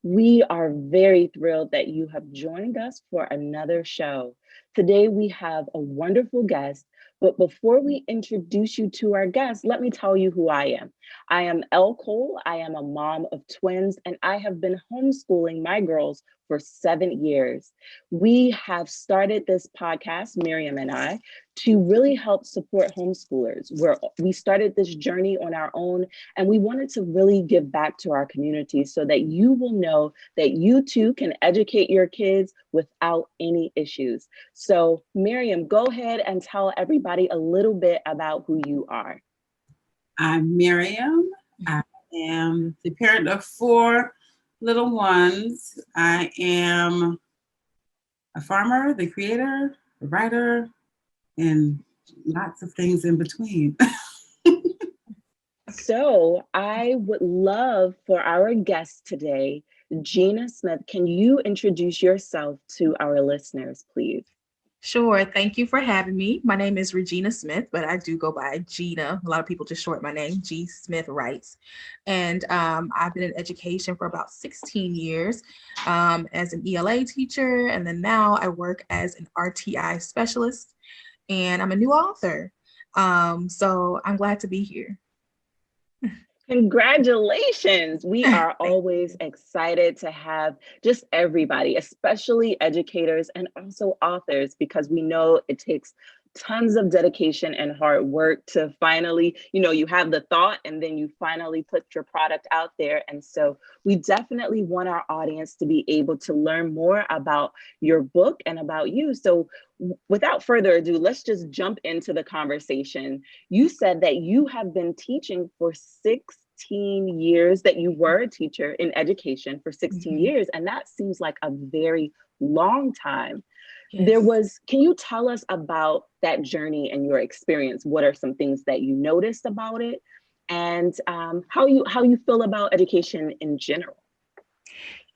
We are very thrilled that you have joined us for another show. Today, we have a wonderful guest, but before we introduce you to our guest, let me tell you who I am. I am Elle Cole. I am a mom of twins, and I have been homeschooling my girls for 7 years. We have started this podcast, Miriam and I, to really help support homeschoolers. We started this journey on our own, and we wanted to really give back to our community so that you will know that you too can educate your kids without any issues. So, Miriam, go ahead and tell everybody a little bit about who you are. I'm Miriam. I am the parent of 4 little ones. I am a farmer, the creator, a writer, and lots of things in between. So, I would love for our guest today, Gina Smith. Can you introduce yourself to our listeners, please? Sure. Thank you for having me. My name is Regina Smith, but I do go by Gina. A lot of people just short my name, G Smith Writes. And I've been in education for about 16 years as an ELA teacher. And then now I work as an RTI specialist and I'm a new author. So I'm glad to be here. Congratulations. We are always excited to have just everybody, especially educators and also authors, because we know it takes tons of dedication and hard work to finally, you have the thought and then you finally put your product out there. And so we definitely want our audience to be able to learn more about your book and about you. So without further ado, let's just jump into the conversation. You said that you have been teaching for 16 years, that you were a teacher in education for 16 years, and that seems like a very long time. Yes. Can you tell us about that journey and your experience? What are some things that you noticed about it, and how you feel about education in general?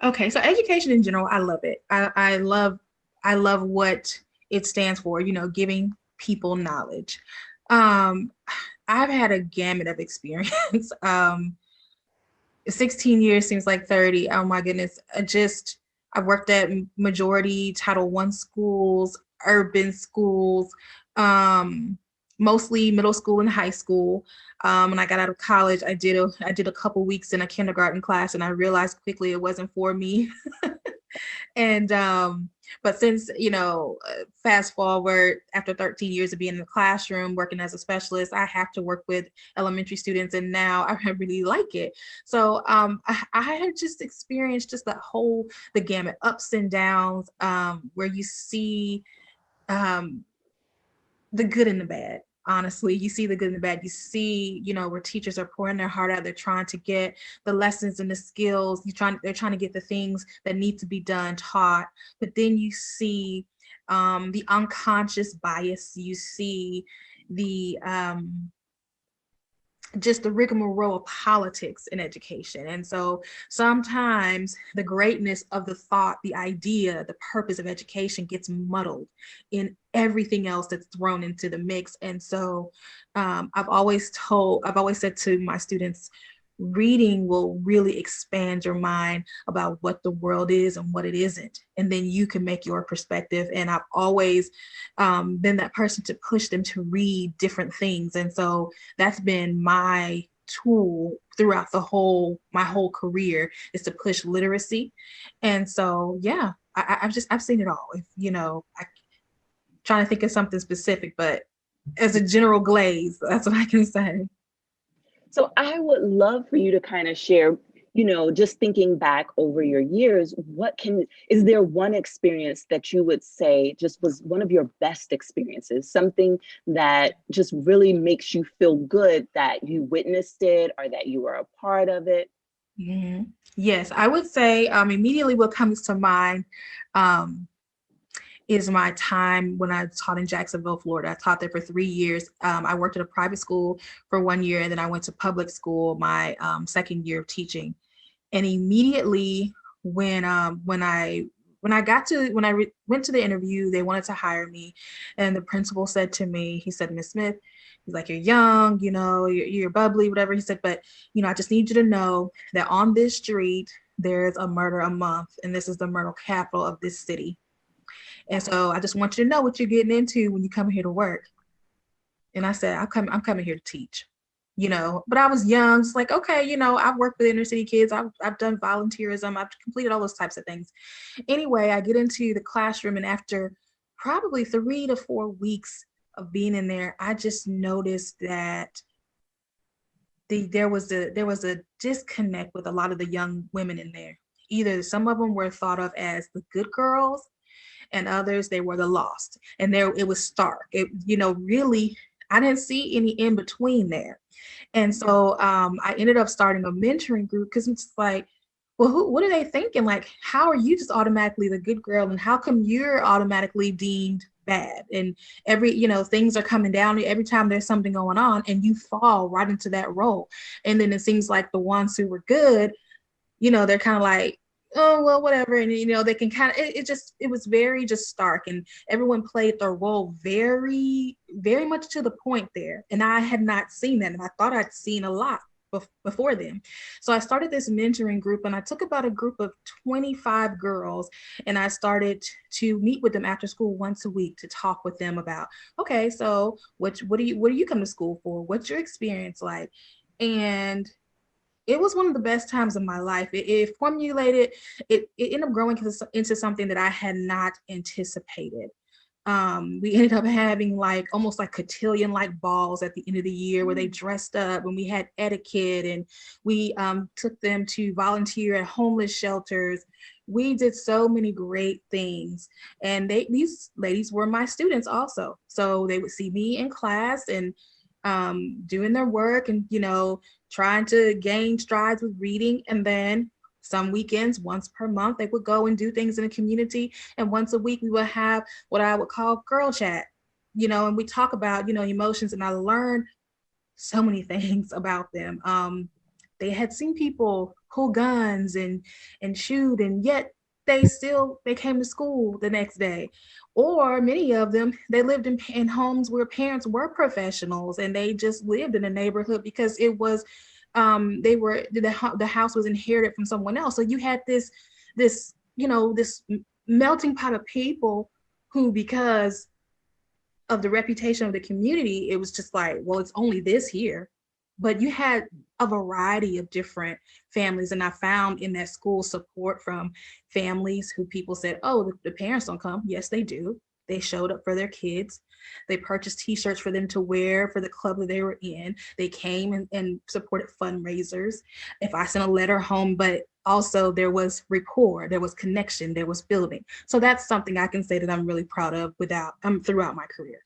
Okay, so education in general, I love it. I love what it stands for, giving people knowledge. Um, I've had a gamut of experience. 16 years seems like 30. Oh my goodness. I've worked at majority Title I schools, urban schools, um, mostly middle school and high school. When I got out of college, I did a couple weeks in a kindergarten class and I realized quickly it wasn't for me. And but since fast forward, after 13 years of being in the classroom working as a specialist, I have to work with elementary students and now I really like it. So I had just experienced just the gamut, ups and downs, where you see um the good and the bad. Honestly, you see the good and the bad. You see, where teachers are pouring their heart out. They're trying to get the lessons and the skills. They're trying to get the things that need to be done taught. But then you see the unconscious bias. You see the just the rigmarole of politics in education. And so sometimes the greatness of the thought, the idea, the purpose of education gets muddled in everything else that's thrown into the mix. And so I've always said to my students, reading will really expand your mind about what the world is and what it isn't. And then you can make your perspective. And I've always been that person to push them to read different things. And so that's been my tool throughout my whole career, is to push literacy. And so, yeah, I've seen it all. I trying to think of something specific, but as a general glaze, that's what I can say. So I would love for you to kind of share, just thinking back over your years, is there one experience that you would say just was one of your best experiences, something that just really makes you feel good that you witnessed it or that you were a part of it? Mhm. Yes, I would say immediately what comes to mind um, is my time when I taught in Jacksonville, Florida. I taught there for 3 years. I worked at a private school for 1 year, and then I went to public school my second year of teaching. And immediately when I went to the interview, they wanted to hire me, and the principal said to me, he said, "Miss Smith," he's like, "You're young, you're bubbly, whatever." He said, "But I just need you to know that on this street, there's a murder a month, and this is the murder capital of this city. And so I just want you to know what you're getting into when you come here to work. And I said, I'm coming here to teach, but I was young, just like, okay, I've worked with inner city kids. I've done volunteerism. I've completed all those types of things. Anyway, I get into the classroom, and after probably 3 to 4 weeks of being in there, I just noticed that there was a disconnect with a lot of the young women in there. Either some of them were thought of as the good girls, and others, they were the lost. And there it was stark. It, really, I didn't see any in between there. And so I ended up starting a mentoring group, because it's like, well, what are they thinking? Like, how are you just automatically the good girl, and how come you're automatically deemed bad? And things are coming down every time there's something going on, and you fall right into that role. And then it seems like the ones who were good, they're kind of like, oh, well, whatever. And, they can kind of, it was very just stark, and everyone played their role very, very much to the point there. And I had not seen that. And I thought I'd seen a lot before then. So I started this mentoring group, and I took about a group of 25 girls, and I started to meet with them after school once a week to talk with them about, okay, so what do you come to school for? What's your experience like? And it was one of the best times of my life. It formulated, it ended up growing into something that I had not anticipated. We ended up having almost like cotillion balls at the end of the year, where they dressed up, and we had etiquette, and we took them to volunteer at homeless shelters. We did so many great things, and these ladies were my students also. So they would see me in class and doing their work, and trying to gain strides with reading. And then some weekends, once per month, they would go and do things in the community. And once a week, we would have what I would call girl chat, and we talk about, emotions. And I learned so many things about them. They had seen people pull guns and shoot, and yet they came to school the next day. Or many of them, they lived in homes where parents were professionals, and they just lived in a neighborhood because it was the house was inherited from someone else. So you had this melting pot of people who, because of the reputation of the community, it was just like, well, it's only this here. But you had a variety of different families. And I found in that school support from families who people said, oh, the parents don't come. Yes, they do. They showed up for their kids. They purchased t-shirts for them to wear for the club that they were in. They came and supported fundraisers. If I sent a letter home, but also there was rapport, there was connection, there was building. So that's something I can say that I'm really proud of throughout my career.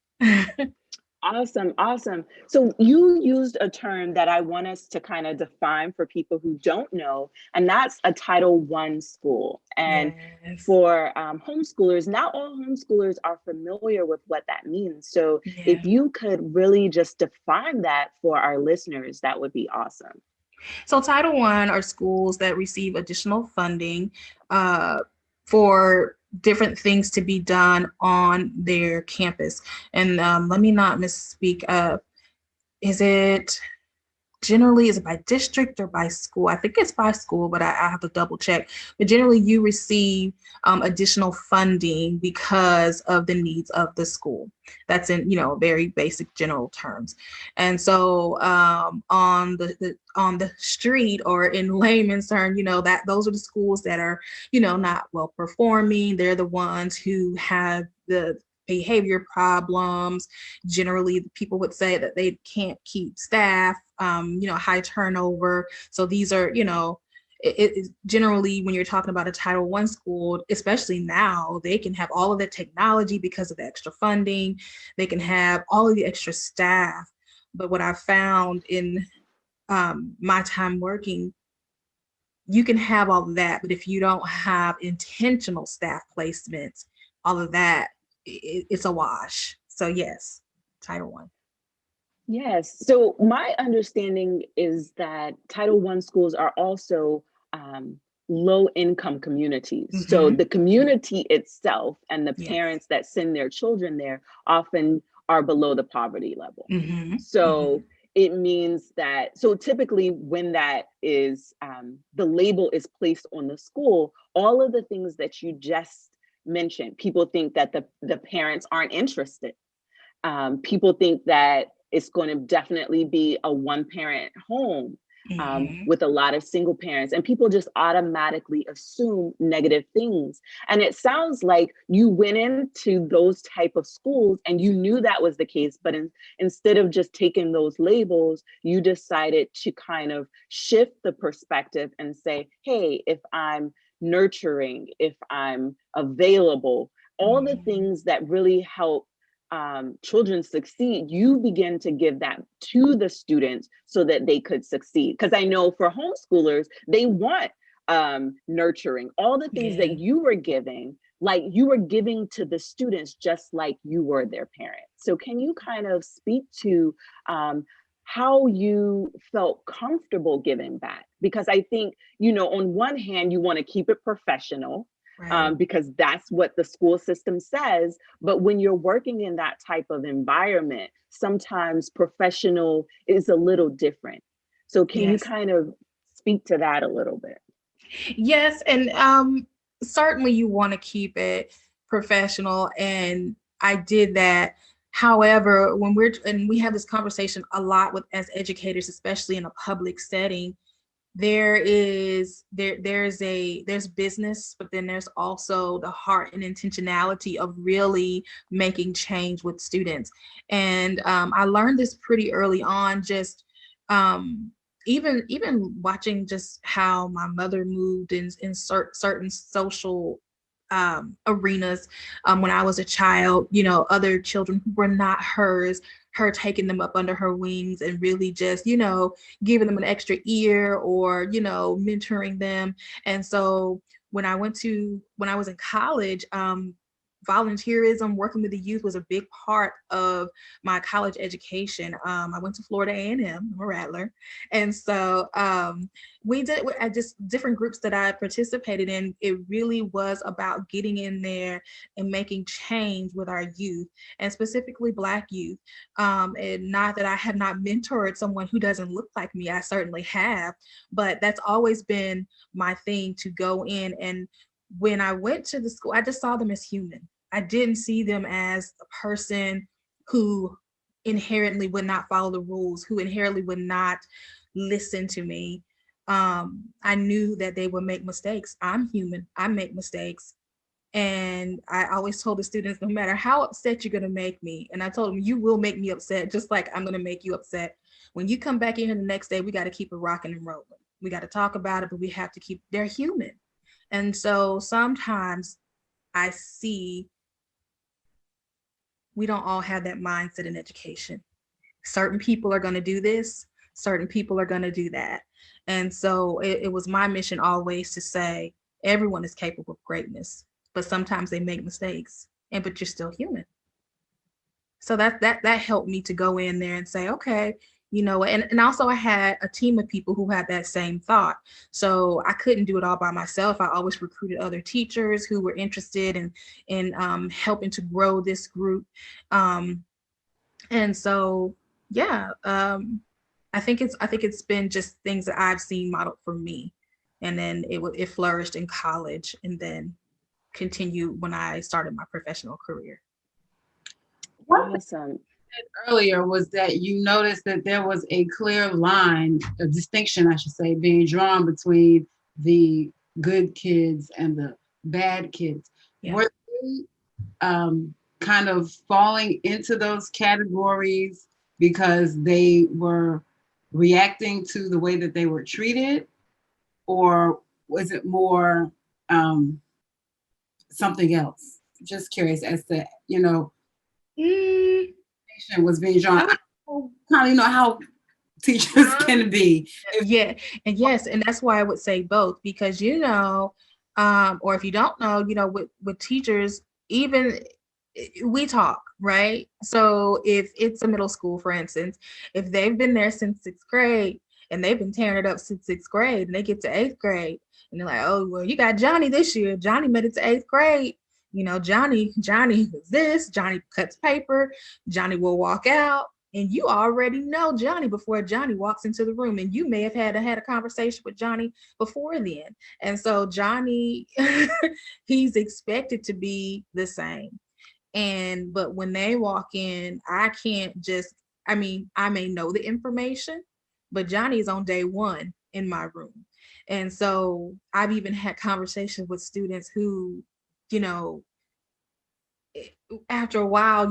Awesome, awesome. So you used a term that I want us to kind of define for people who don't know, and that's a Title I school. And Yes. for homeschoolers, not all homeschoolers are familiar with what that means. So if you could really just define that for our listeners, that would be awesome. So Title I are schools that receive additional funding for different things to be done on their campus. And let me not misspeak. Is it by district or by school? I think it's by school, but I have to double check. But generally you receive additional funding because of the needs of the school. That's in, very basic general terms. And so on the street, or in layman's term, that those are the schools that are, not well performing. They're the ones who have the behavior problems. Generally, people would say that they can't keep staff, high turnover. So these are, it generally, when you're talking about a Title I school, especially now, they can have all of the technology because of the extra funding. They can have all of the extra staff. But what I found in my time working, you can have all of that, but if you don't have intentional staff placements, all of that, it's a wash. So yes, Title I. Yes. So my understanding is that Title I schools are also low income communities. Mm-hmm. So the community itself and the Yes. parents that send their children there often are below the poverty level. Mm-hmm. So it means that, so typically when that is, the label is placed on the school, all of the things that you just mentioned, people think that the parents aren't interested. People think that it's going to definitely be a one parent home, with a lot of single parents, and people just automatically assume negative things. And it sounds like you went into those type of schools and you knew that was the case, but instead of just taking those labels, you decided to kind of shift the perspective and say, hey, if I'm nurturing, if I'm available, all the things that really help children succeed, you begin to give that to the students so that they could succeed. Because I know for homeschoolers, they want nurturing, all the things that you were giving, like you were giving to the students just like you were their parent. So can you kind of speak to how you felt comfortable giving back? Because I think, on one hand, you want to keep it professional, Right. because that's what the school system says. But when you're working in that type of environment, sometimes professional is a little different. So can you Yes. kind of speak to that a little bit? Yes, and certainly you want to keep it professional, and I did that. However, when we have this conversation a lot with as educators, especially in a public setting, there's business, but then there's also the heart and intentionality of really making change with students. And I learned this pretty early on, just um, even watching just how my mother moved in certain social arenas when I was a child, other children who were not hers, her taking them up under her wings and really just, giving them an extra ear or, mentoring them. And so when I was in college, volunteerism, working with the youth was a big part of my college education. I went to Florida A&M, I'm a Rattler. And so we did at just different groups that I participated in. It really was about getting in there and making change with our youth, and specifically Black youth. And not that I have not mentored someone who doesn't look like me, I certainly have, but that's always been my thing, to go in. And when I went to the school, I just saw them as human. I didn't see them as a person who inherently would not follow the rules, who inherently would not listen to me. I knew that they would make mistakes. I'm human. I make mistakes. And I always told the students, no matter how upset you're going to make me, and I told them, you will make me upset, just like I'm going to make you upset. When you come back in here the next day, we got to keep it rocking and rolling. We got to talk about it, but we have to keep, they're human. And so sometimes I see we don't all have that mindset in education. Certain people are going to do this, certain people are going to do that. And so it was my mission always to say everyone is capable of greatness, but sometimes they make mistakes, but you're still human. So that helped me to go in there and say, okay, and also I had a team of people who had that same thought. So I couldn't do it all by myself. I always recruited other teachers who were interested in helping to grow this group. And so, yeah, I think it's been just things that I've seen modeled for me, and then it flourished in college, and then continued when I started my professional career. Awesome. Earlier was that you noticed that there was a clear line, a distinction, I should say, being drawn between the good kids and the bad kids. Yeah. Were they kind of falling into those categories because they were reacting to the way that they were treated? Or was it more something else? Just curious as to, was being drawn. I kind of know how teachers can be. Yeah, and yes, and that's why I would say both, because or if you don't know, with teachers, even we talk, right? So if it's a middle school, for instance, if they've been there since sixth grade and they've been tearing it up since sixth grade, and they get to eighth grade and they're like, oh, well, you got Johnny this year. Johnny made it to eighth grade. Johnny was this, Johnny cuts paper, Johnny will walk out. and you already know Johnny before Johnny walks into the room, and you may have had a conversation with Johnny before then. And so Johnny, he's expected to be the same. But when they walk in, I can't just, I mean, I may know the information, but Johnny's on day one in my room. And so I've even had conversations with students who, you know, after a while,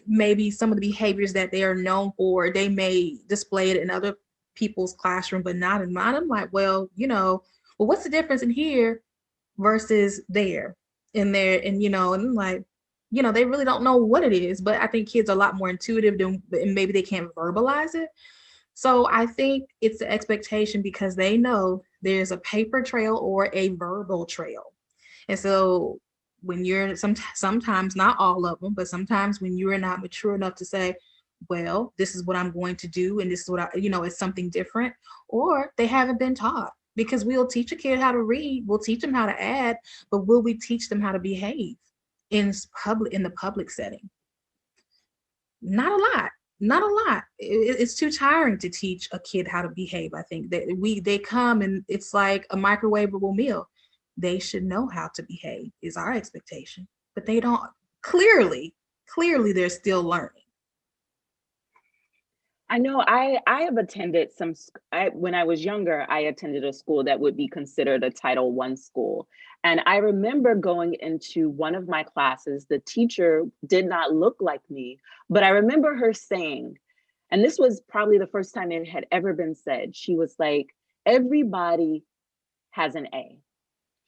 maybe some of the behaviors that they are known for, they may display it in other people's classroom, but not in mine. I'm like, well, what's the difference in here versus there, in there? And, and I'm like, they really don't know what it is, but I think kids are a lot more intuitive than, and maybe they can't verbalize it. So I think it's the expectation because they know there's a paper trail or a verbal trail. And so when you're sometimes, not all of them, but sometimes when you're not mature enough to say, well, this is what I'm going to do, and this is what it's something different, or they haven't been taught. Because we'll teach a kid how to read, we'll teach them how to add, but will we teach them how to behave in the public setting? Not a lot. Not a lot. It's too tiring to teach a kid how to behave. I think that they come and it's like a microwavable meal. They should know how to behave is our expectation, but they don't. Clearly they're still learning. I know I have attended when I was younger, I attended a school that would be considered a Title I school. And I remember going into one of my classes, the teacher did not look like me, but I remember her saying, and this was probably the first time it had ever been said, she was like, everybody has an A.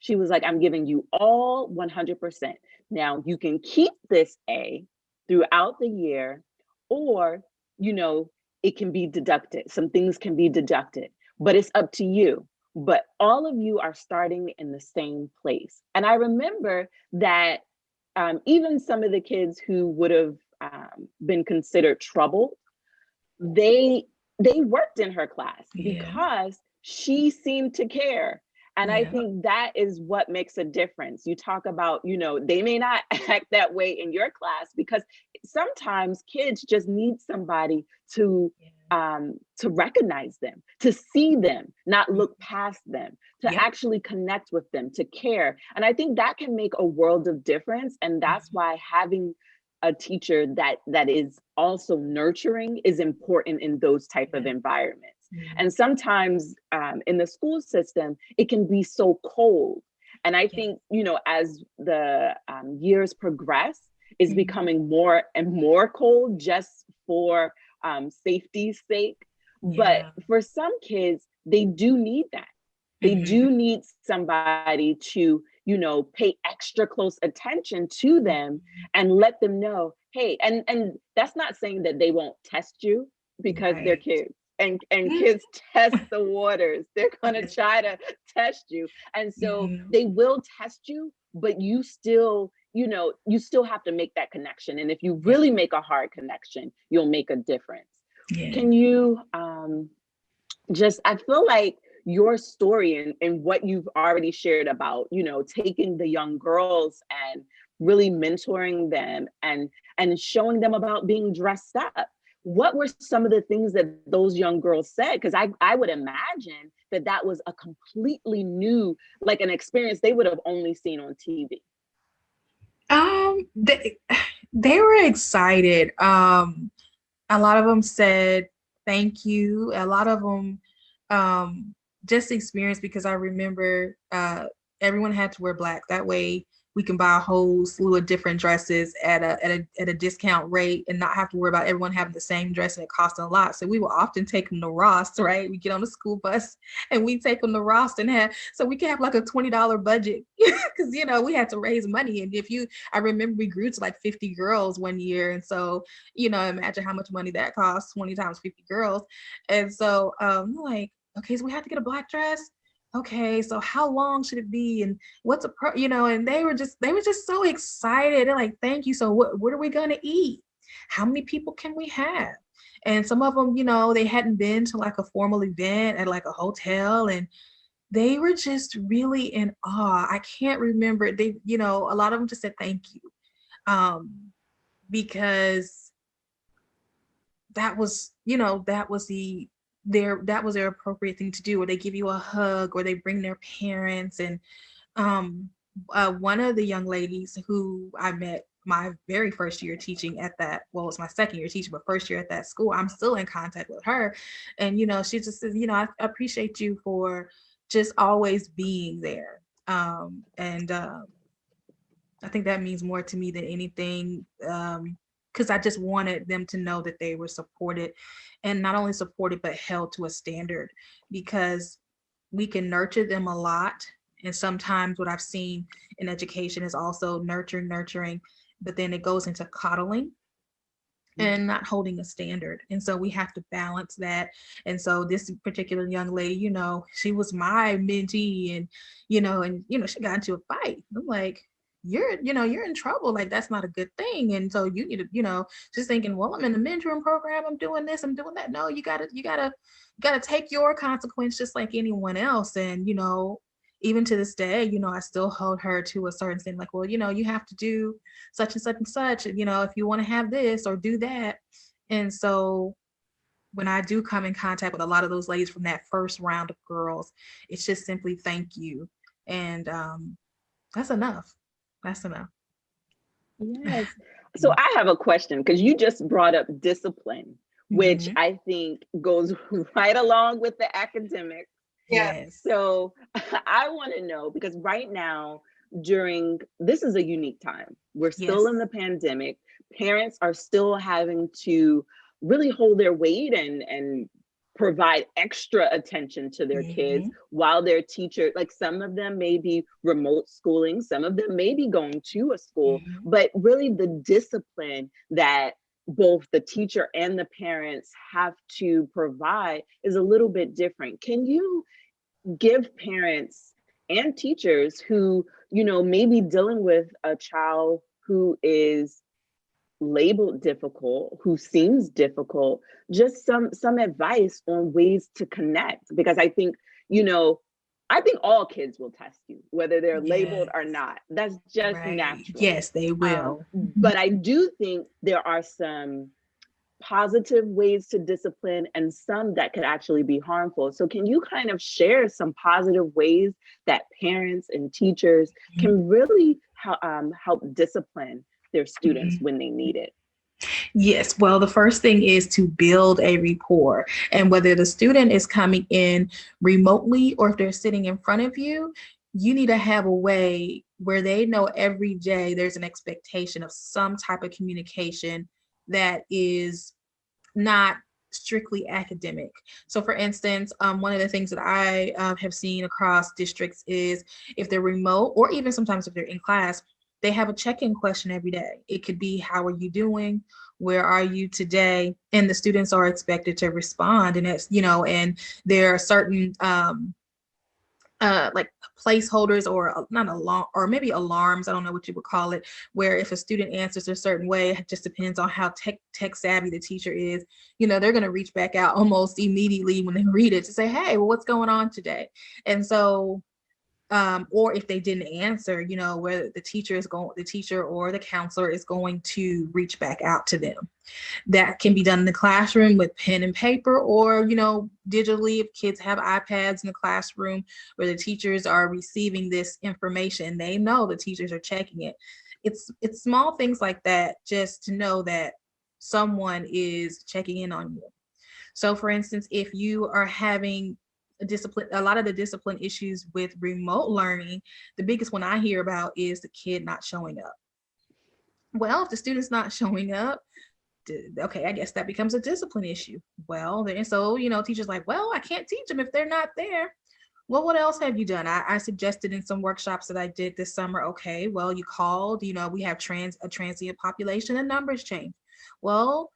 She was like, I'm giving you all 100%. Now you can keep this A throughout the year, or, it can be deducted. Some things can be deducted, but it's up to you. But all of you are starting in the same place. And I remember that even some of the kids who would have been considered troubled, they worked in her class because she seemed to care. And I think that is what makes a difference. You talk about, they may not act that way in your class because sometimes kids just need somebody to recognize them, to see them, not look past them, to actually connect with them, to care. And I think that can make a world of difference. And that's why having a teacher that is also nurturing is important in those type of environments. And sometimes in the school system, it can be so cold. And I think, as the years progress, it's becoming more and more cold just for safety's sake. But for some kids, they do need that. They do need somebody to, pay extra close attention to them and let them know, hey, and that's not saying that they won't test you because they're kids. And kids test the waters. They're going to try to test you. And so they will test you, but you still, you still have to make that connection. And if you really make a hard connection, you'll make a difference. Can you I feel like your story and what you've already shared about, taking the young girls and really mentoring them and showing them about being dressed up. What were some of the things that those young girls said? Because I would imagine that was a completely new, like an experience they would have only seen on TV. They were excited. A lot of them said thank you. A lot of them just experienced, because I remember everyone had to wear black. That way we can buy a whole slew of different dresses at a discount rate and not have to worry about everyone having the same dress and it costing a lot. So we will often take them to Ross, right? We get on the school bus and we take them to Ross so we can have like a $20 budget because, we had to raise money. And I remember we grew to like 50 girls one year. And so, imagine how much money that costs, 20 times 50 girls. And so like, okay, so we have to get a black dress. Okay, so how long should it be, and what's and they were just so excited. They're like, thank you. So what are we gonna eat? How many people can we have? And some of them, they hadn't been to like a formal event at like a hotel, and they were just really in awe. I can't remember. They, a lot of them just said thank you, because that was, you know, that was their appropriate thing to do, or they give you a hug, or they bring their parents. And one of the young ladies who I met my very first year teaching at that, well, it's my second year teaching, but first year at that school, I'm still in contact with her. And, you know, she just says, you know, I appreciate you for just always being there. And I think that means more to me than anything, because I just wanted them to know that they were supported, and not only supported, but held to a standard, because we can nurture them a lot. And sometimes what I've seen in education is also nurturing, but then it goes into coddling and not holding a standard. And so we have to balance that. And so this particular young lady, you know, she was my mentee, and, she got into a fight. I'm like, you're in trouble. Like, that's not a good thing. And so you need to, just thinking, well, I'm in the mentoring program. I'm doing this, I'm doing that. No, you gotta take your consequence just like anyone else. And, even to this day, I still hold her to a certain thing, like, well, you have to do such and such and such, if you want to have this or do that. And so when I do come in contact with a lot of those ladies from that first round of girls, it's just simply thank you. And that's enough. That's enough. Yes. So I have a question, because you just brought up discipline, which I think goes right along with the academic. Yes. So I want to know, because right now, this is a unique time. We're still in the pandemic. Parents are still having to really hold their weight and provide extra attention to their kids while their teacher, like, some of them may be remote schooling, some of them may be going to a school, but really the discipline that both the teacher and the parents have to provide is a little bit different. Can you give parents and teachers who, may be dealing with a child who is labeled difficult, who seems difficult, just some advice on ways to connect? Because I think all kids will test you, whether they're labeled or not. That's just natural. Yes, they will. But I do think there are some positive ways to discipline and some that could actually be harmful. So can you kind of share some positive ways that parents and teachers can really help discipline their students when they need it? Yes. Well, the first thing is to build a rapport. And whether the student is coming in remotely or if they're sitting in front of you, you need to have a way where they know every day there's an expectation of some type of communication that is not strictly academic. So for instance, one of the things that I have seen across districts is if they're remote, or even sometimes if they're in class, they have a check-in question every day. It could be, how are you doing? Where are you today? And the students are expected to respond. And it's, and there are certain like placeholders, or not alarm, or maybe alarms, I don't know what you would call it, where if a student answers a certain way, it just depends on how tech savvy the teacher is, they're going to reach back out almost immediately when they read it to say, hey, well, what's going on today? And so or if they didn't answer, where the teacher or the counselor is going to reach back out to them. That can be done in the classroom with pen and paper, or, digitally, if kids have iPads in the classroom where the teachers are receiving this information, they know the teachers are checking it. It's small things like that, just to know that someone is checking in on you. So for instance, if you are having a lot of the discipline issues with remote learning, the biggest one I hear about is the kid not showing up. Well, if the student's not showing up, okay, I guess that becomes a discipline issue. Well, then, so, teachers like, well, I can't teach them if they're not there. Well, what else have you done? I suggested in some workshops that I did this summer, okay, well, you called, we have a transient population and numbers change. Well,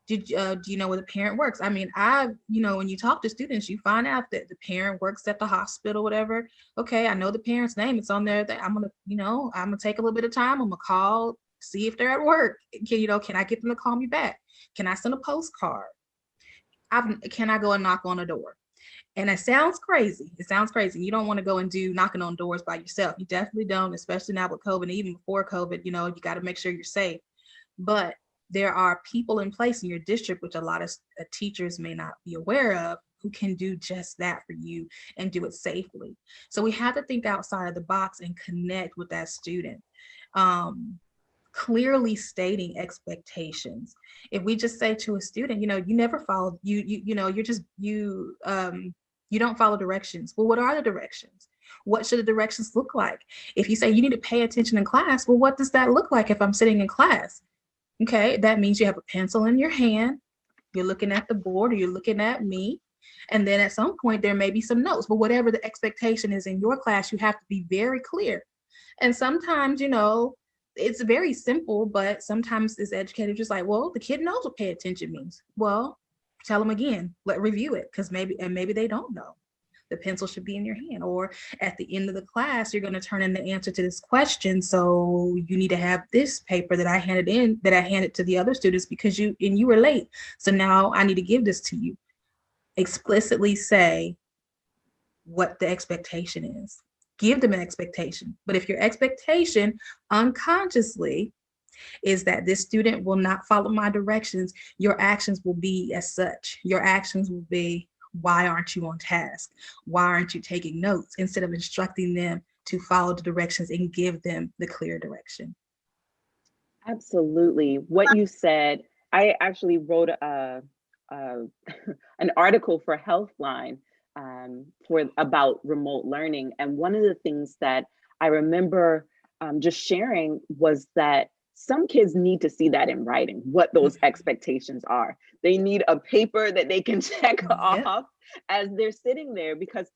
do you know where the parent works? I mean, when you talk to students, you find out that the parent works at the hospital, whatever. Okay, I know the parent's name. It's on there. That I'm gonna take a little bit of time. I'm gonna call, see if they're at work. Can I get them to call me back? Can I send a postcard? Can I go and knock on a door? And it sounds crazy. You don't want to go and do knocking on doors by yourself. You definitely don't, especially now with COVID. And even before COVID, you got to make sure you're safe. But there are people in place in your district, which a lot of teachers may not be aware of, who can do just that for you and do it safely. So we have to think outside of the box and connect with that student. Clearly stating expectations. If we just say to a student, you never follow, you don't follow directions. Well, what are the directions? What should the directions look like? If you say you need to pay attention in class, well, what does that look like if I'm sitting in class? Okay, that means you have a pencil in your hand, you're looking at the board, or you're looking at me. And then at some point, there may be some notes, but whatever the expectation is in your class, you have to be very clear. And sometimes, it's very simple, but sometimes as educators, just like, well, the kid knows what pay attention means. Well, tell them again, review it, because maybe they don't know. The pencil should be in your hand, or at the end of the class, you're going to turn in the answer to this question. So you need to have this paper that I handed to the other students because you were late. So now I need to give this to you. Explicitly say what the expectation is. Give them an expectation. But if your expectation unconsciously is that this student will not follow my directions, your actions will be as such. Your actions will be, why aren't you on task? Why aren't you taking notes? Instead of instructing them to follow the directions and give them the clear direction. Absolutely. What you said, I actually wrote an article for Healthline about remote learning. And one of the things that I remember just sharing was that some kids need to see that in writing, what those expectations are. They need a paper that they can check off as they're sitting there, because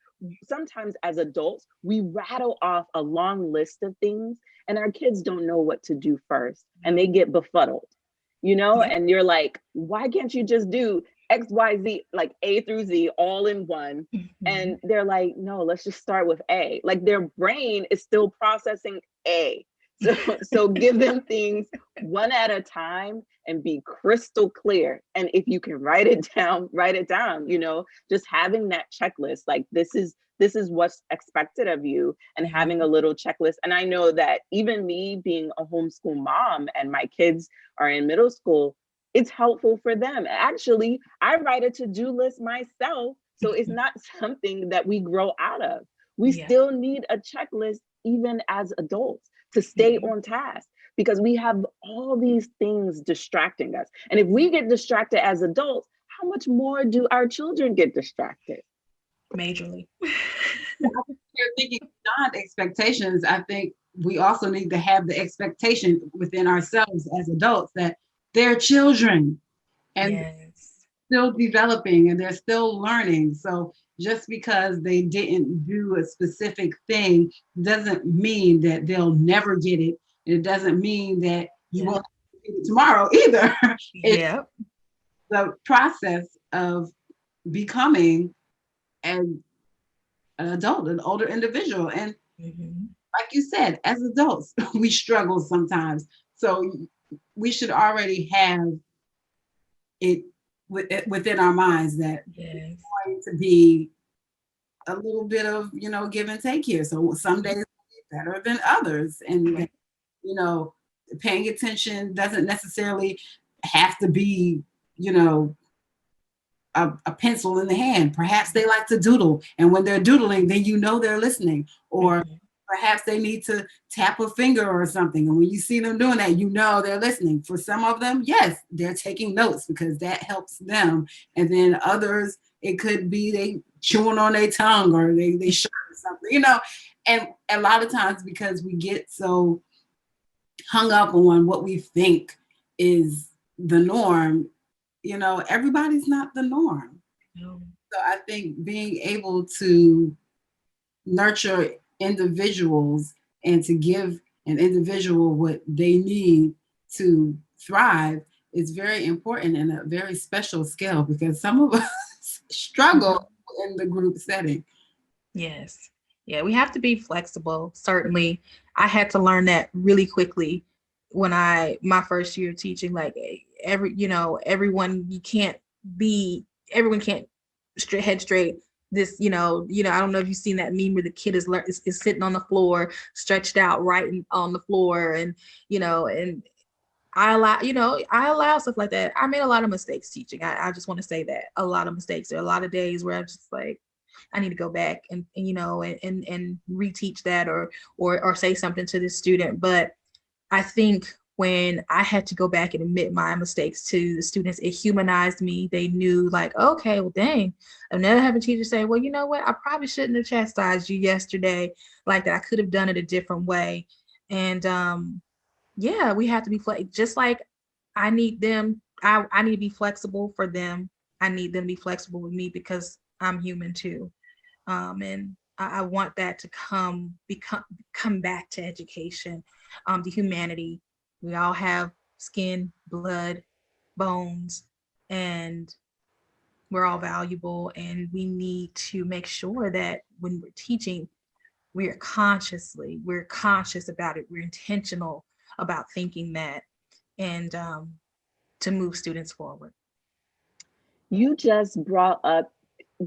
sometimes as adults, we rattle off a long list of things and our kids don't know what to do first and they get befuddled, and you're like, why can't you just do X, Y, Z, like A through Z all in one? And they're like, no, let's just start with A. Like their brain is still processing A. So give them things one at a time and be crystal clear. And if you can write it down, just having that checklist, like this is what's expected of you, and having a little checklist. And I know that even me being a homeschool mom and my kids are in middle school, it's helpful for them. Actually, I write a to-do list myself. So it's not something that we grow out of. We still need a checklist even as adults to stay on task, because we have all these things distracting us. And if we get distracted as adults, how much more do our children get distracted? Majorly. You're thinking beyond expectations. I think we also need to have the expectation within ourselves as adults that they're children and still developing and they're still learning. So just because they didn't do a specific thing doesn't mean that they'll never get it. It doesn't mean that you won't get it tomorrow either. It's the process of becoming an adult, an older individual. And like you said, as adults, we struggle sometimes. So we should already have it within our minds that it's going to be a little bit of, give and take here. So some days will be better than others. And, paying attention doesn't necessarily have to be, a pencil in the hand. Perhaps they like to doodle. And when they're doodling, then they're listening. Or perhaps they need to tap a finger or something. And when you see them doing that, they're listening. For some of them, yes, they're taking notes because that helps them. And then others, it could be they chewing on their tongue or they shirt or something, And a lot of times, because we get so hung up on what we think is the norm, everybody's not the norm. So I think being able to nurture individuals and to give an individual what they need to thrive is very important and a very special skill, because some of us struggle in the group setting. Yes. Yeah, we have to be flexible. Certainly. I had to learn that really quickly when my first year of teaching, like everyone can't head straight. This, I don't know if you've seen that meme where the kid is sitting on the floor, stretched out right on the floor. And, and I allow stuff like that. I made a lot of mistakes teaching. I just want to say that, a lot of mistakes. There are a lot of days where I'm just like, I need to go back and reteach that, or say something to the student. But I think when I had to go back and admit my mistakes to the students, it humanized me. They knew, like, okay, well, dang, I've never had a teacher say, well, you know what, I probably shouldn't have chastised you yesterday like that. I could have done it a different way. And yeah, we have to be just like I need them. I need to be flexible for them. I need them to be flexible with me because I'm human too. And I want that to come back to education, the humanity. We all have skin, blood, bones, and we're all valuable. And we need to make sure that when we're teaching, we're conscious about it. We're intentional about thinking that, and to move students forward. You just brought up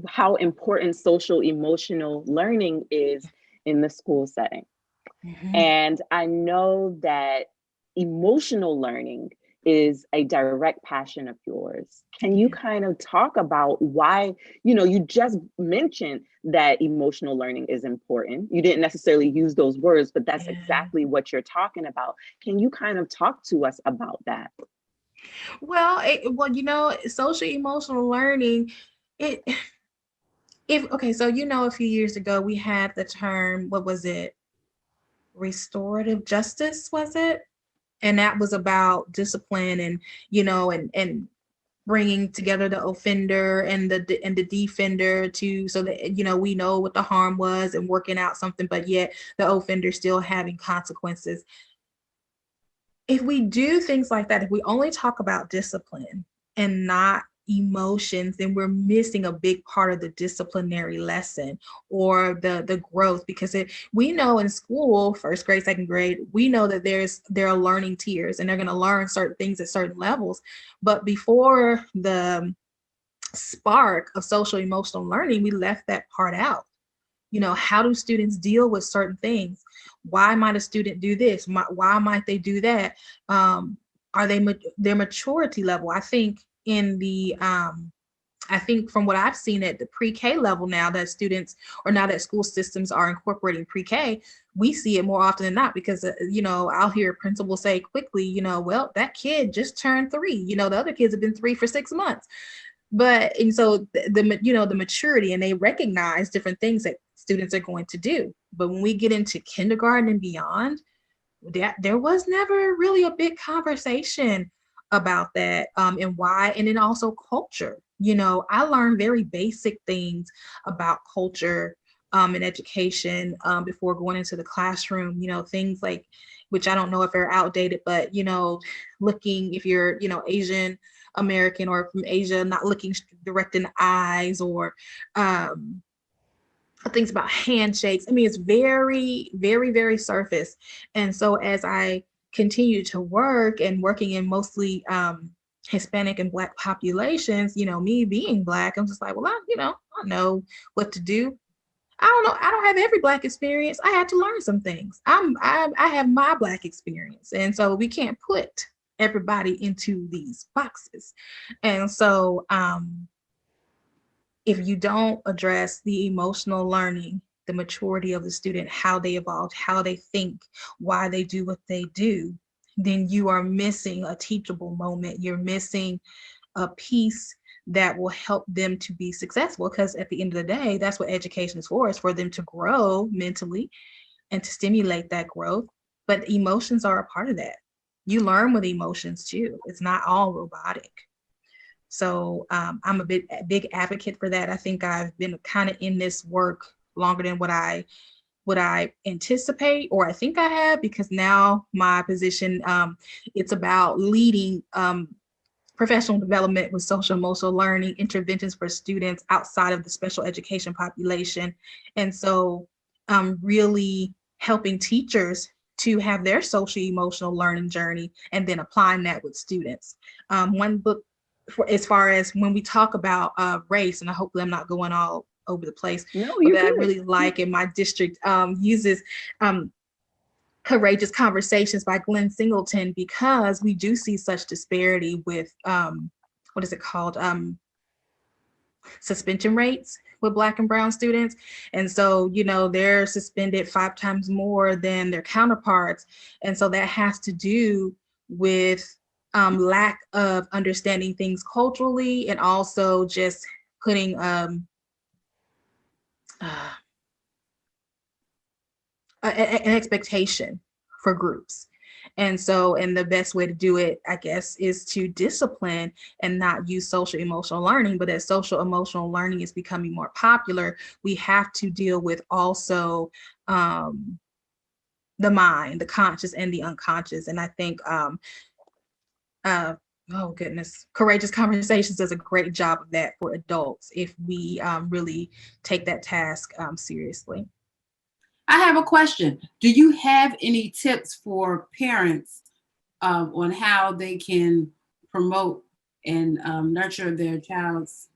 how important social emotional learning is in the school setting. Mhm. And I know that emotional learning is a direct passion of yours. Can you Yeah. kind of talk about why, you just mentioned that emotional learning is important. You didn't necessarily use those words, but that's Yeah. exactly what you're talking about. Can you kind of talk to us about that? Well, social emotional learning, it if okay, so a few years ago we had the term, what was it? Restorative justice, was it? And that was about discipline, and bringing together the offender and the defender, to so that we know what the harm was and working out something, but yet the offender still having consequences. If we do things like that, if we only talk about discipline and not emotions, then we're missing a big part of the disciplinary lesson, or the growth. Because we know in school, first grade, second grade, we know that there are learning tiers, and they're going to learn certain things at certain levels. But before the spark of social emotional learning, we left that part out. How do students deal with certain things? Why might a student do this? Why might they do that? Are they their maturity level? I think from what I've seen at the pre-K level, now that school systems are incorporating pre-K, we see it more often than not. Because I'll hear principals say quickly, well, that kid just turned 3. The other kids have been 3 for 6 months. But and so the maturity, and they recognize different things that students are going to do. But when we get into kindergarten and beyond, there was never really a big conversation about that, and why. And then also culture. I learned very basic things about culture, in education, before going into the classroom. Things like, which I don't know if they're outdated, but looking, if you're Asian American or from Asia, not looking direct in the eyes, or things about handshakes. I mean, it's very, very, very surface. And so as I continue to working in mostly Hispanic and Black populations, me being Black, I'm just like, well, I know what to do. I don't know. I don't have every Black experience. I had to learn some things. I have my Black experience. And so we can't put everybody into these boxes. And so if you don't address the emotional learning, the maturity of the student, how they evolved, how they think, why they do what they do, then you are missing a teachable moment. You're missing a piece that will help them to be successful. Because at the end of the day, that's what education is for, is for them to grow mentally and to stimulate that growth. But emotions are a part of that. You learn with emotions too. It's not all robotic. So I'm a big advocate for that. I think I've been kind of in this work longer than what I anticipate, or I think I have, because now my position, it's about leading professional development with social emotional learning interventions for students outside of the special education population. And so really helping teachers to have their social emotional learning journey, and then applying that with students. One book, as far as when we talk about race, and I hopefully I'm not going all over the place, No, but you're that I good. really like in my district, uses Courageous Conversations by Glenn Singleton, because we do see such disparity with what is it called? Suspension rates with Black and brown students. And so, they're suspended 5 times more than their counterparts. And so that has to do with lack of understanding things culturally, and also just putting an expectation for groups. And the best way to do it, I guess, is to discipline and not use social emotional learning. But as social emotional learning is becoming more popular, we have to deal with also the mind, the conscious and the unconscious. And I think, oh goodness, Courageous Conversations does a great job of that for adults if we really take that task seriously. I have a question. Do you have any tips for parents on how they can promote and nurture their child's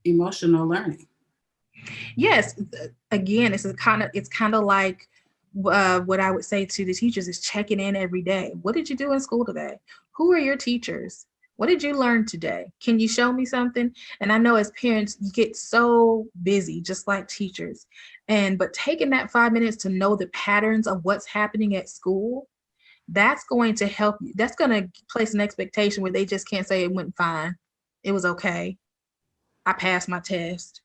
emotional learning? Yes, again, it's kind of like what I would say to the teachers is checking in every day. What did you do in school today? Who are your teachers? What did you learn today? Can you show me something? And I know as parents, you get so busy, just like teachers. But taking that 5 minutes to know the patterns of what's happening at school, that's going to help you. That's going to place an expectation where they just can't say it went fine. It was okay. I passed my test.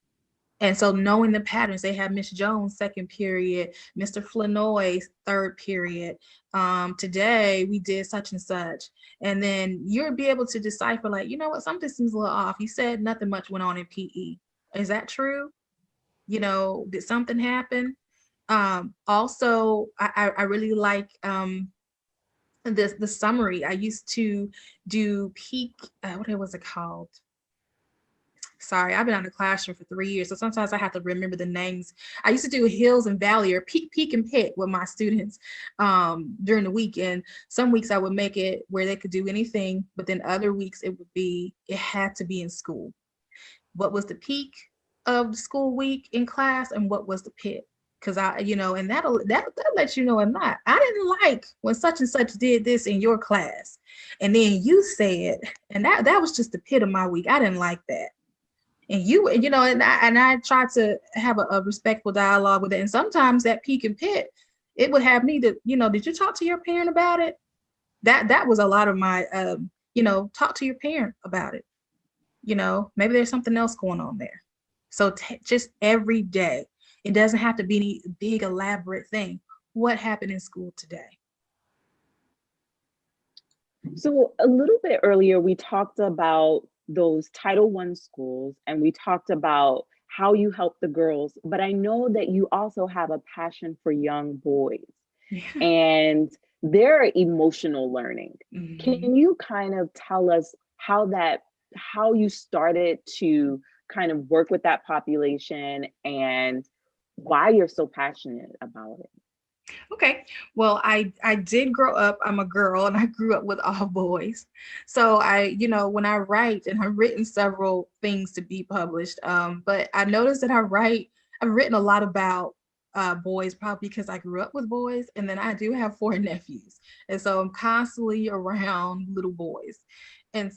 And so knowing the patterns, they have Miss Jones second period, Mr. Flanoy's third period. Today we did such and such. And then you'll be able to decipher, like, you know what, something seems a little off. You said nothing much went on in PE. Is that true? Did something happen? Also, I really like the summary. I used to do peak, what was it called? Sorry, I've been out of the classroom for 3 years, so sometimes I have to remember the names. I used to do hills and valley, or peak and pit with my students during the weekend. Some weeks I would make it where they could do anything, but then other weeks it had to be in school. What was the peak of the school week in class, and what was the pit? Because and that'll let you know or not. I didn't like when such and such did this in your class, and then you said, and that was just the pit of my week. I didn't like that. And I try to have a respectful dialogue with it. And sometimes that peak and pit, it would have me to, did you talk to your parent about it? That was a lot of my, talk to your parent about it. Maybe there's something else going on there. So just every day, it doesn't have to be any big elaborate thing. What happened in school today? So a little bit earlier, we talked about those Title I schools, and we talked about how you help the girls, but I know that you also have a passion for young boys and their emotional learning. Mm-hmm. Can you kind of tell us how you started to kind of work with that population and why you're so passionate about it? Okay. Well, I did grow up, I'm a girl, and I grew up with all boys. So when I write, and I've written several things to be published, but I noticed that I've written a lot about boys, probably because I grew up with boys, and then I do have 4 nephews. And so I'm constantly around little boys. And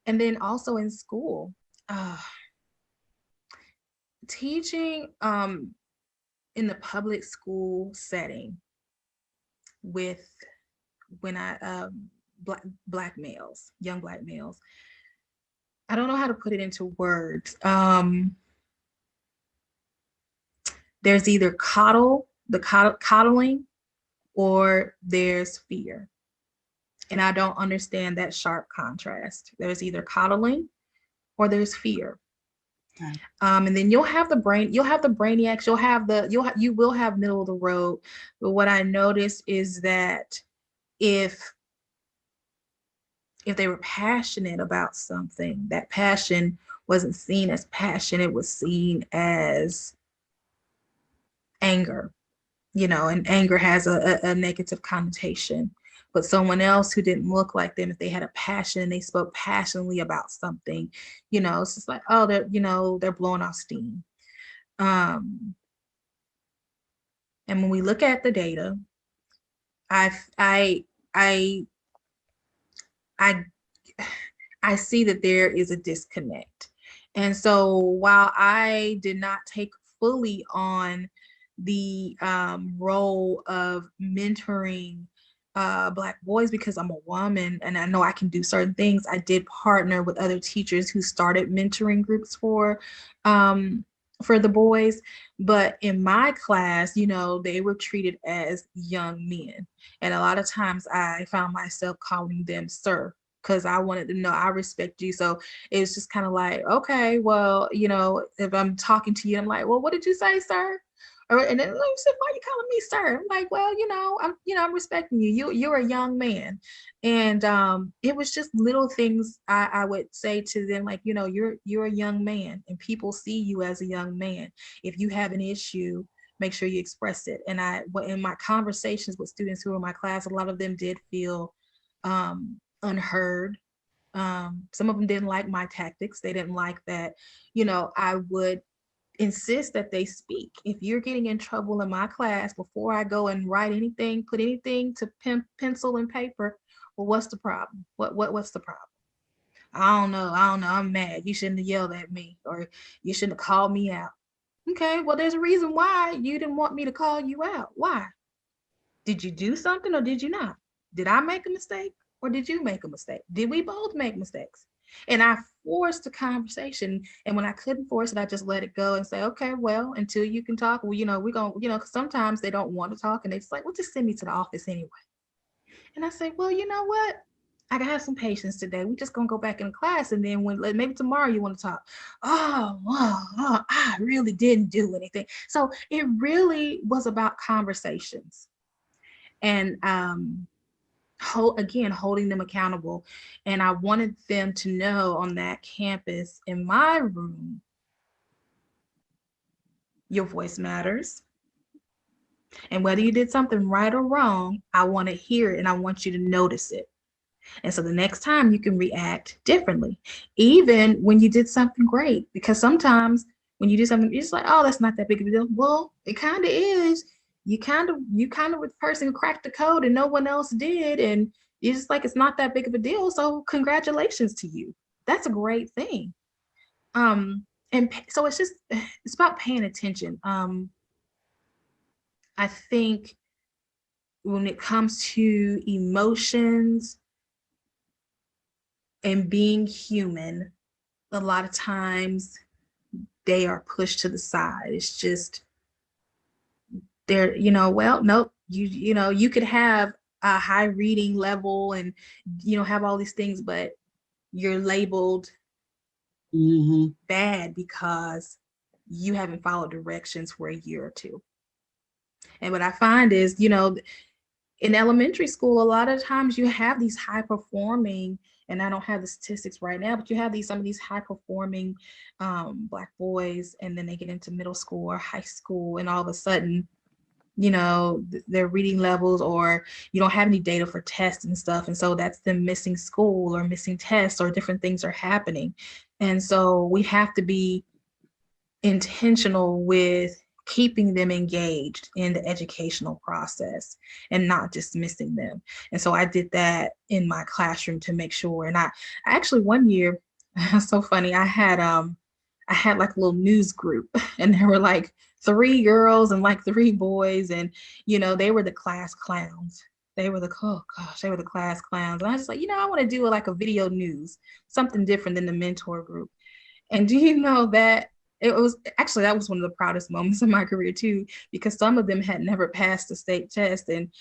then also in school, teaching in the public school setting with black males, young black males. I don't know how to put it into words. There's either coddling, or there's fear. And I don't understand that sharp contrast. There's either coddling or there's fear. Okay. And then you'll have the brainiacs, you will have middle of the road. But what I noticed is that if they were passionate about something, that passion wasn't seen as passion, it was seen as anger, and anger has a negative connotation. But someone else who didn't look like them, if they had a passion and they spoke passionately about something, it's just like, oh, they're blowing off steam. And when we look at the data, I I I I I see that there is a disconnect. And so while I did not take fully on the role of mentoring Black boys because I'm a woman and I know I can do certain things, I did partner with other teachers who started mentoring groups um, for the boys. But in my class, you know, they were treated as young men. And a lot of times I found myself calling them sir because I wanted to know I respect you. So it's just kind of like, okay, well, you know, if I'm talking to you, I'm like, well, what did you say, sir? Or, and then you said, why are you calling me sir? I'm like, well, I'm respecting you. You're a young man. And it was just little things I would say to them, like, you know, you're a young man and people see you as a young man. If you have an issue, make sure you express it. And in my conversations with students who were in my class, a lot of them did feel unheard. Some of them didn't like my tactics. They didn't like that, you know, I would insist that they speak. If you're getting in trouble in my class, before I go and write anything, put anything to pencil and paper, well, what's the problem? What's the problem? I don't know. I'm mad. You shouldn't have yelled at me, or you shouldn't have called me out. Okay, well, there's a reason why you didn't want me to call you out. Why? Did you do something or did you not? Did I make a mistake or did you make a mistake? Did we both make mistakes? And I forced the conversation. And when I couldn't force it, I just let it go and say, okay, well, until you can talk, well, you know, we're going to, you know, because sometimes they don't want to talk and they just like, well, just send me to the office anyway. And I say, well, you know what? I gotta have some patience today. We just gonna go back in class, and then when maybe tomorrow you want to talk. I really didn't do anything. So it really was about conversations and again holding them accountable. And I wanted them to know on that campus in my room, your voice matters. And whether you did something right or wrong, I want to hear it and I want you to notice it. And so the next time you can react differently, even when you did something great. Because sometimes when you do something, it's like, oh, that's not that big of a deal. Well, it kind of is. You kind of with the person who cracked the code and no one else did. And it's just like, it's not that big of a deal. So congratulations to you. That's a great thing. And so it's about paying attention. I think when it comes to emotions and being human, a lot of times they are pushed to the side. It's just they're, you know, well, nope, you know, you could have a high reading level and you know have all these things, but you're labeled bad because you haven't followed directions for a year or two. And what I find is, you know, in elementary school, a lot of times you have these high performing, and I don't have the statistics right now, but you have some of these high performing Black boys, and then they get into middle school or high school, and all of a sudden, you know, their reading levels, or you don't have any data for tests and stuff. And so that's them missing school or missing tests, or different things are happening. And so we have to be intentional with keeping them engaged in the educational process and not dismissing them. And so I did that in my classroom to make sure. And I actually one year, so funny, I had like a little news group and there were like 3 girls and like 3 boys, and you know, they were the class clowns. They were they were the class clowns. And I was just like, you know, I want to do like a video news, something different than the mentor group. And do you know that it was actually, that was one of the proudest moments in my career too, because some of them had never passed the state test. And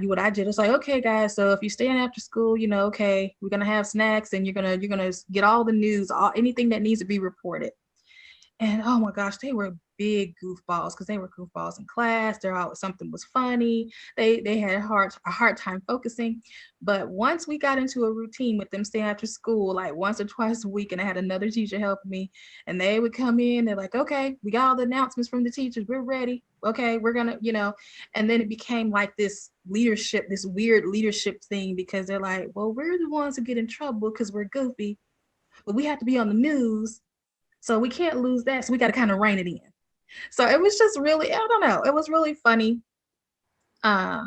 what I did is like, okay, guys, so if you're staying after school, you know, okay, we're gonna have snacks, and you're gonna get all the news, anything that needs to be reported. And oh my gosh, they were big goofballs because they were goofballs in class. They're always something was funny. They had a hard time focusing. But once we got into a routine with them staying after school, like once or twice a week, and I had another teacher helping me, and they would come in, they're like, okay, we got all the announcements from the teachers. We're ready. Okay, we're gonna, you know, and then it became like this leadership, this weird leadership thing, because they're like, well, we're the ones who get in trouble because we're goofy, but we have to be on the news. So we can't lose that. So we got to kind of rein it in. So it was just really, I don't know, it was really funny. Uh,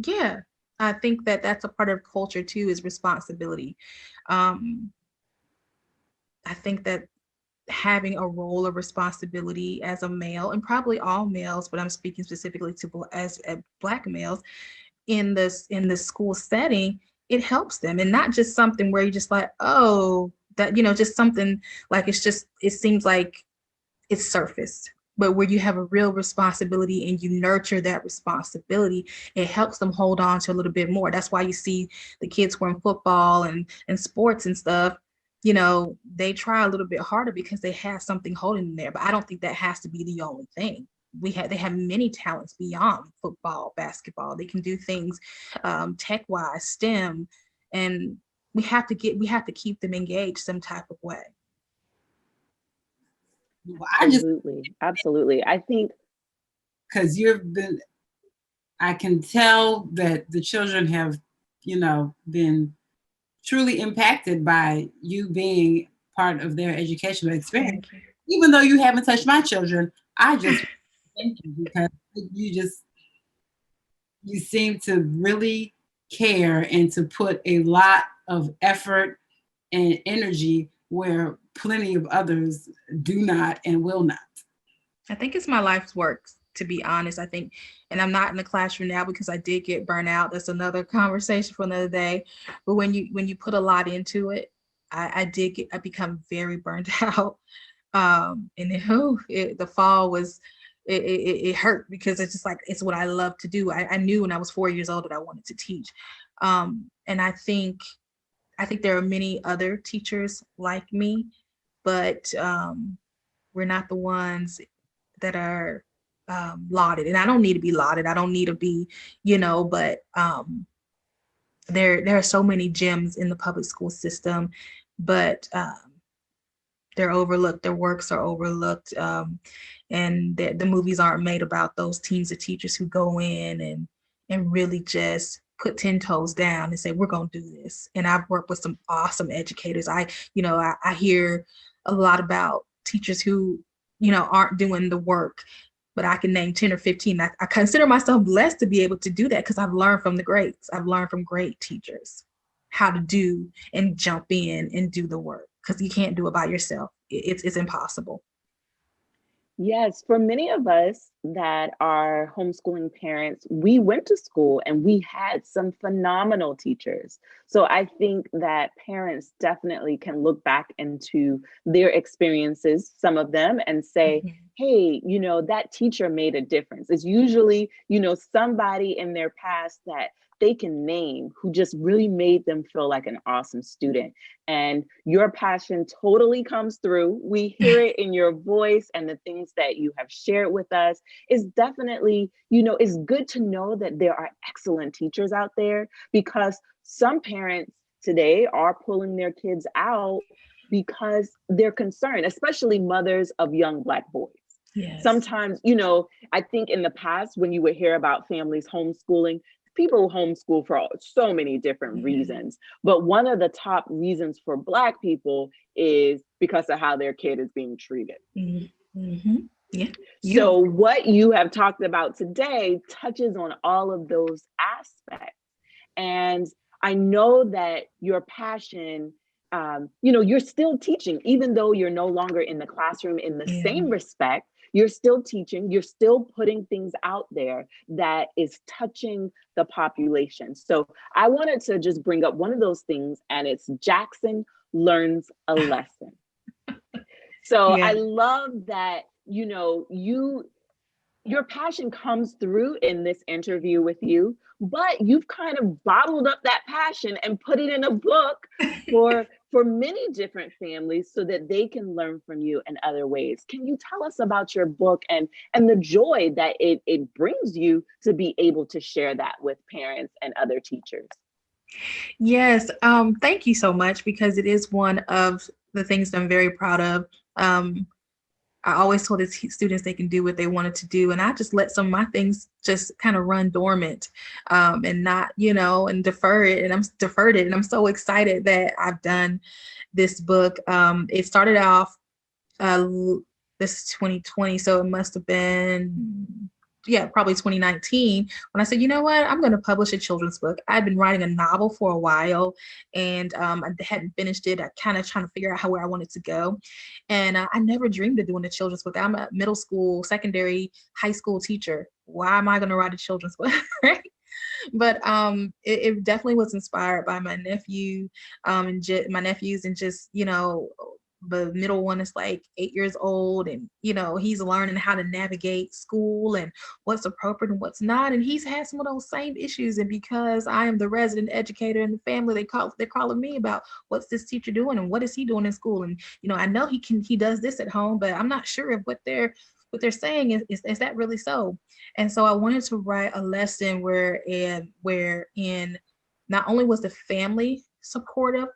Yeah, I think that that's a part of culture too, is responsibility. Um, I think that having a role of responsibility as a male, and probably all males, but I'm speaking specifically to as Black males in this school setting, it helps them, and not just something where you're just like, oh, that, just something like, it seems like it's surface, but where you have a real responsibility and you nurture that responsibility, it helps them hold on to a little bit more. That's why you see the kids who are in football and sports and stuff, they try a little bit harder because they have something holding them there. But I don't think that has to be the only thing. They have many talents beyond football, basketball. They can do things tech wise, STEM, and we have to keep them engaged some type of way. Well, I just, Absolutely. Absolutely. I think, because I can tell that the children have, been truly impacted by you being part of their educational experience. Thank you. Even though you haven't touched my children, I just thank you, because you seem to really care and to put a lot of effort and energy where plenty of others do not and will not. I think it's my life's work, to be honest. I think, and I'm not in the classroom now because I did get burnt out. That's another conversation for another day. But when you put a lot into it, I become very burnt out. And the fall was, it hurt because it's just like, it's what I love to do. I knew when I was 4 years old that I wanted to teach. And I think there are many other teachers like me, but we're not the ones that are lauded. And I don't need to be lauded. I don't need to be, but there are so many gems in the public school system, but they're overlooked. Their works are overlooked, and the movies aren't made about those teams of teachers who go in and really just put 10 toes down and say, we're going to do this. And I've worked with some awesome educators. I hear a lot about teachers who, aren't doing the work, but I can name 10 or 15. I consider myself blessed to be able to do that because I've learned from the greats. I've learned from great teachers how to do and jump in and do the work, because you can't do it by yourself. It's impossible. yes, for many of us that are homeschooling parents, we went to school and we had some phenomenal teachers. So I think that parents definitely can look back into their experiences, some of them, and say, Mhm. hey, that teacher made a difference. It's usually, somebody in their past that they can name who just really made them feel like an awesome student. And your passion totally comes through. We hear it in your voice and the things that you have shared with us. Is definitely, it's good to know that there are excellent teachers out there, because some parents today are pulling their kids out because they're concerned, especially mothers of young Black boys. Yes. Sometimes, I think in the past, when you would hear about families homeschooling, people homeschool for so many different Yeah. reasons. But one of the top reasons for Black people is because of how their kid is being treated. Mm-hmm. Yeah. So, what you have talked about today touches on all of those aspects. And I know that your passion, you're still teaching, even though you're no longer in the classroom in the Yeah. same respect, you're still teaching, you're still putting things out there that is touching the population. So I wanted to just bring up one of those things, and it's Jackson learns a lesson. So I Yeah. love that, your passion comes through in this interview with you, but you've kind of bottled up that passion and put it in a book for many different families so that they can learn from you in other ways. Can you tell us about your book and the joy that it brings you to be able to share that with parents and other teachers? Yes. Thank you so much, because it is one of the things that I'm very proud of. Um, I always told the students they can do what they wanted to do, and I just let some of my things just kind of run dormant, and not, and defer it. And I'm deferred it, and I'm so excited that I've done this book. It started off, uh, this is 2020, so it must have been probably 2019, when I said, you know what, I'm going to publish a children's book. I'd been writing a novel for a while, and I hadn't finished it. I kind of trying to figure out where I wanted to go. And I never dreamed of doing a children's book. I'm a middle school, secondary, high school teacher. Why am I going to write a children's book? Right? But it definitely was inspired by my nephew, my nephews, and just, the middle one is like 8 years old, and he's learning how to navigate school and what's appropriate and what's not, and he's had some of those same issues. And because I am the resident educator in the family, they're calling me about what's this teacher doing and what is he doing in school. And I know he does this at home, but I'm not sure if what they're saying is that really so. And so I wanted to write a lesson wherein not only was the family supportive,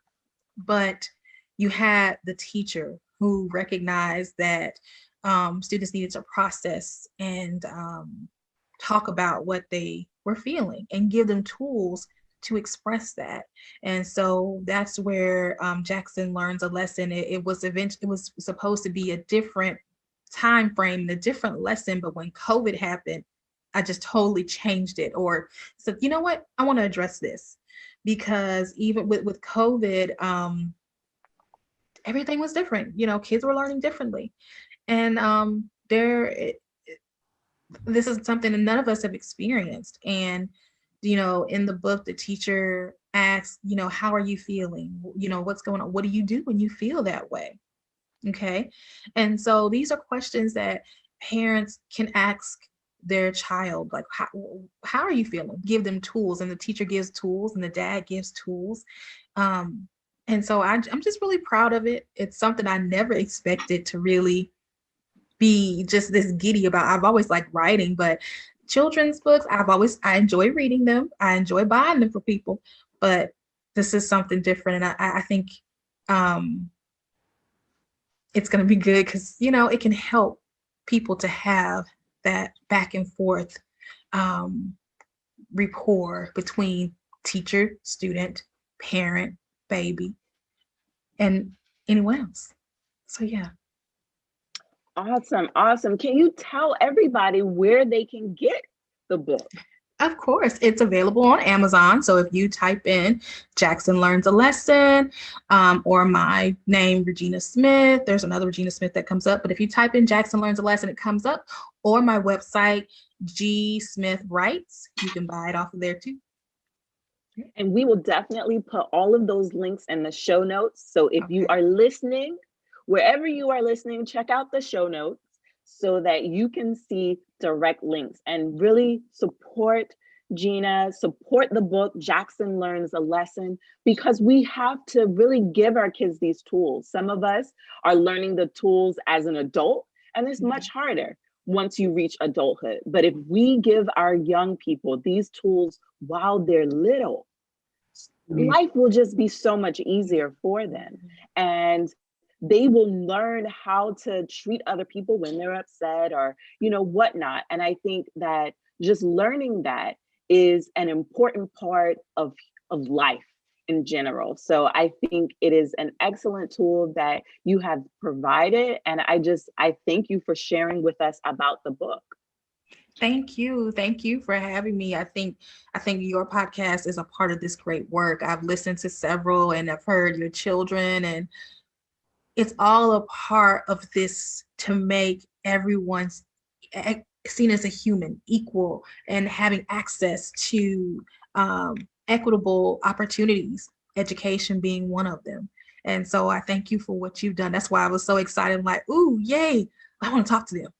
but you had the teacher who recognized that students needed to process and talk about what they were feeling and give them tools to express that. And so that's where Jackson Learns a Lesson. It was supposed to be a different time frame, a different lesson, but when COVID happened, I just totally changed it. Or said, you know what, I want to address this, because even with COVID, everything was different. Kids were learning differently, and this is something that none of us have experienced. And in the book, the teacher asks, how are you feeling? What's going on? What do you do when you feel that way? Okay. And so these are questions that parents can ask their child, like, how are you feeling? Give them tools, and the teacher gives tools, and the dad gives tools. And so I'm just really proud of it. It's something I never expected to really be just this giddy about. I've always liked writing, but children's books, I enjoy reading them. I enjoy buying them for people, but this is something different. And I think it's going to be good, because, it can help people to have that back and forth rapport between teacher, student, parent, baby, and anyone else. So yeah. Awesome. Can you tell everybody where they can get the book? Of course, it's available on Amazon. So if you type in Jackson Learns a Lesson, or my name, Regina Smith, there's another Regina Smith that comes up. But if you type in Jackson Learns a Lesson, it comes up. Or my website, G Smith Writes, you can buy it off of there too. And we will definitely put all of those links in the show notes. So if you are listening, wherever you are listening, check out the show notes so that you can see direct links, and really support Gina, support the book, Jackson Learns a Lesson, because we have to really give our kids these tools. Some of us are learning the tools as an adult, and it's much harder once you reach adulthood. But if we give our young people these tools while they're little, life will just be so much easier for them. And they will learn how to treat other people when they're upset, or, whatnot. And I think that just learning that is an important part of life in general. So I think it is an excellent tool that you have provided. And I thank you for sharing with us about the book. Thank you. Thank you for having me. I think your podcast is a part of this great work. I've listened to several, and I've heard your children, and it's all a part of this to make everyone seen as a human, equal, and having access to equitable opportunities, education being one of them. And so I thank you for what you've done. That's why I was so excited. I'm like, ooh, yay, I want to talk to them.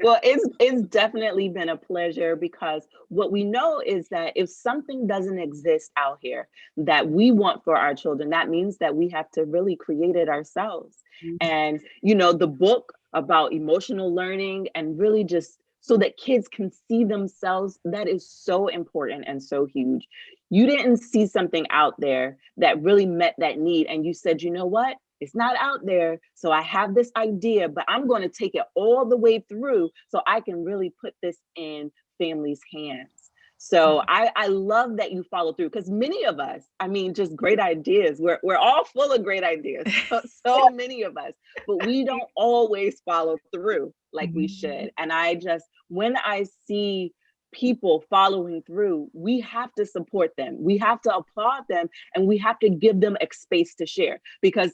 Well, it's definitely been a pleasure, because what we know is that if something doesn't exist out here that we want for our children, that means that we have to really create it ourselves. And, the book about emotional learning, and really just so that kids can see themselves, that is so important and so huge. You didn't see something out there that really met that need, and you said, you know what? It's not out there. So I have this idea, but I'm going to take it all the way through so I can really put this in families' hands. So I love that you follow through, because many of us, just great ideas. We're all full of great ideas, so many of us, but we don't always follow through. like we should. And I just, when I see people following through, we have to support them. We have to applaud them, and we have to give them a space to share, because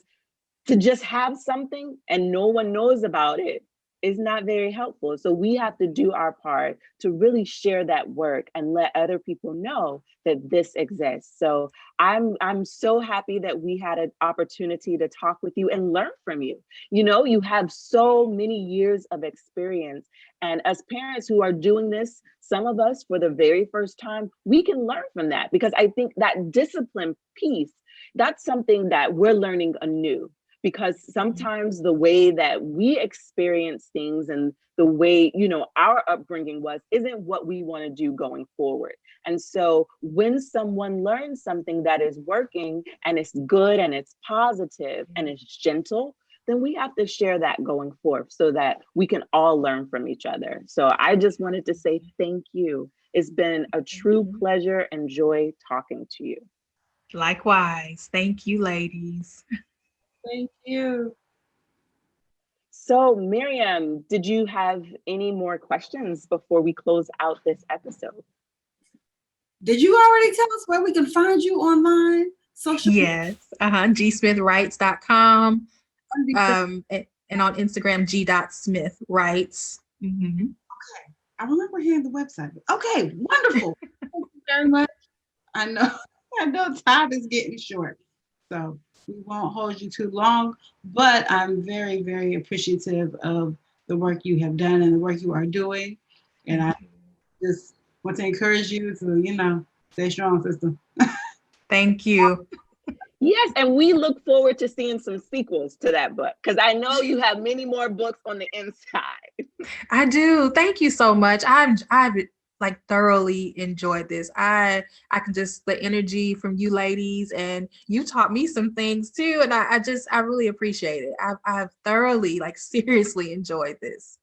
to just have something and no one knows about it is not very helpful. So we have to do our part to really share that work and let other people know that this exists. So I'm so happy that we had an opportunity to talk with you and learn from you. You know, you have so many years of experience, and as parents who are doing this, some of us for the very first time, we can learn from that, because I think that discipline piece, that's something that we're learning anew, because sometimes the way that we experience things and the way, you know, our upbringing was isn't what we want to do going forward. And so when someone learns something that is working and it's good and it's positive and it's gentle, then we have to share that going forth so that we can all learn from each other. So I just wanted to say thank you. It's been a true pleasure and joy talking to you. Likewise. Thank you, ladies. Thank you. So Miriam, did you have any more questions before we close out this episode? Did you already tell us where we can find you online? Social Yes. gsmithwrites.com. media? And on Instagram, g.smithwrites. Mm-hmm. I remember hearing the website. Okay, wonderful. Thank you very much. I know, I know time is getting short, so we won't hold you too long, but I'm very, very appreciative of the work you have done and the work you are doing. And I just want to encourage you to, you know, stay strong, sister. Thank you. Yes, and we look forward to seeing some sequels to that book, because I know you have many more books on the inside. I do. Thank you so much. I've like thoroughly enjoyed this. I can just the energy from you ladies, and you taught me some things too. And I really appreciate it. I've thoroughly, like, seriously enjoyed this.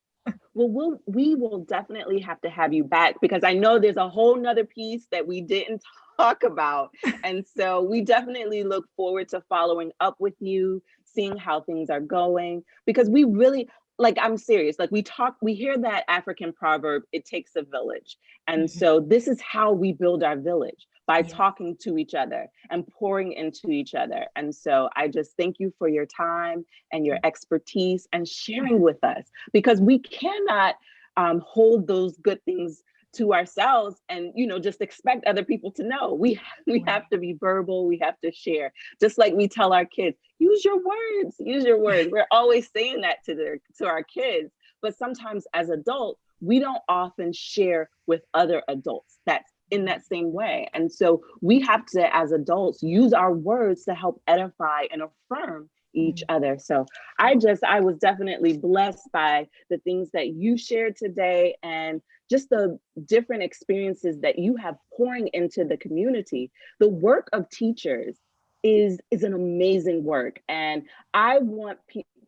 Well, we will definitely have to have you back, because I know there's a whole nother piece that we didn't talk about. And so we definitely look forward to following up with you, seeing how things are going, because we really, like, I'm serious, like we hear that African proverb, it takes a village. And so this is how we build our village, by talking to each other and pouring into each other. And so I just thank you for your time and your expertise and sharing with us, because we cannot hold those good things to ourselves and, you know, just expect other people to know. We have to be verbal, we have to share, just like we tell our kids, use your words, use your words. We're always saying that to our kids, but sometimes as adults, we don't often share with other adults that's in that same way. And so we have to, as adults, use our words to help edify and affirm each other. So I was definitely blessed by the things that you shared today, and just the different experiences that you have pouring into the community. The work of teachers is an amazing work. And I want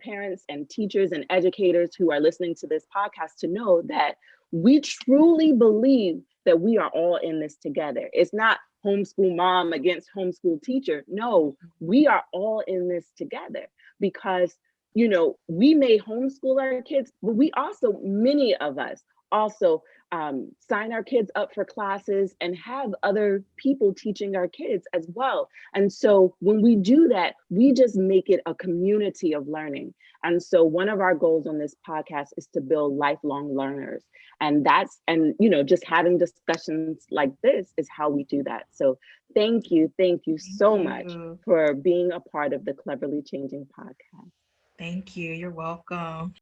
parents and teachers and educators who are listening to this podcast to know that we truly believe that we are all in this together. It's not homeschool mom against homeschool teacher. No, we are all in this together, because, you know, we may homeschool our kids, but we also, many of us also sign our kids up for classes and have other people teaching our kids as well. And so when we do that, we just make it a community of learning. And so one of our goals on this podcast is to build lifelong learners. And you know, just having discussions like this is how we do that. So thank you so much for being a part of the Cleverly Changing podcast. Thank you. You're welcome.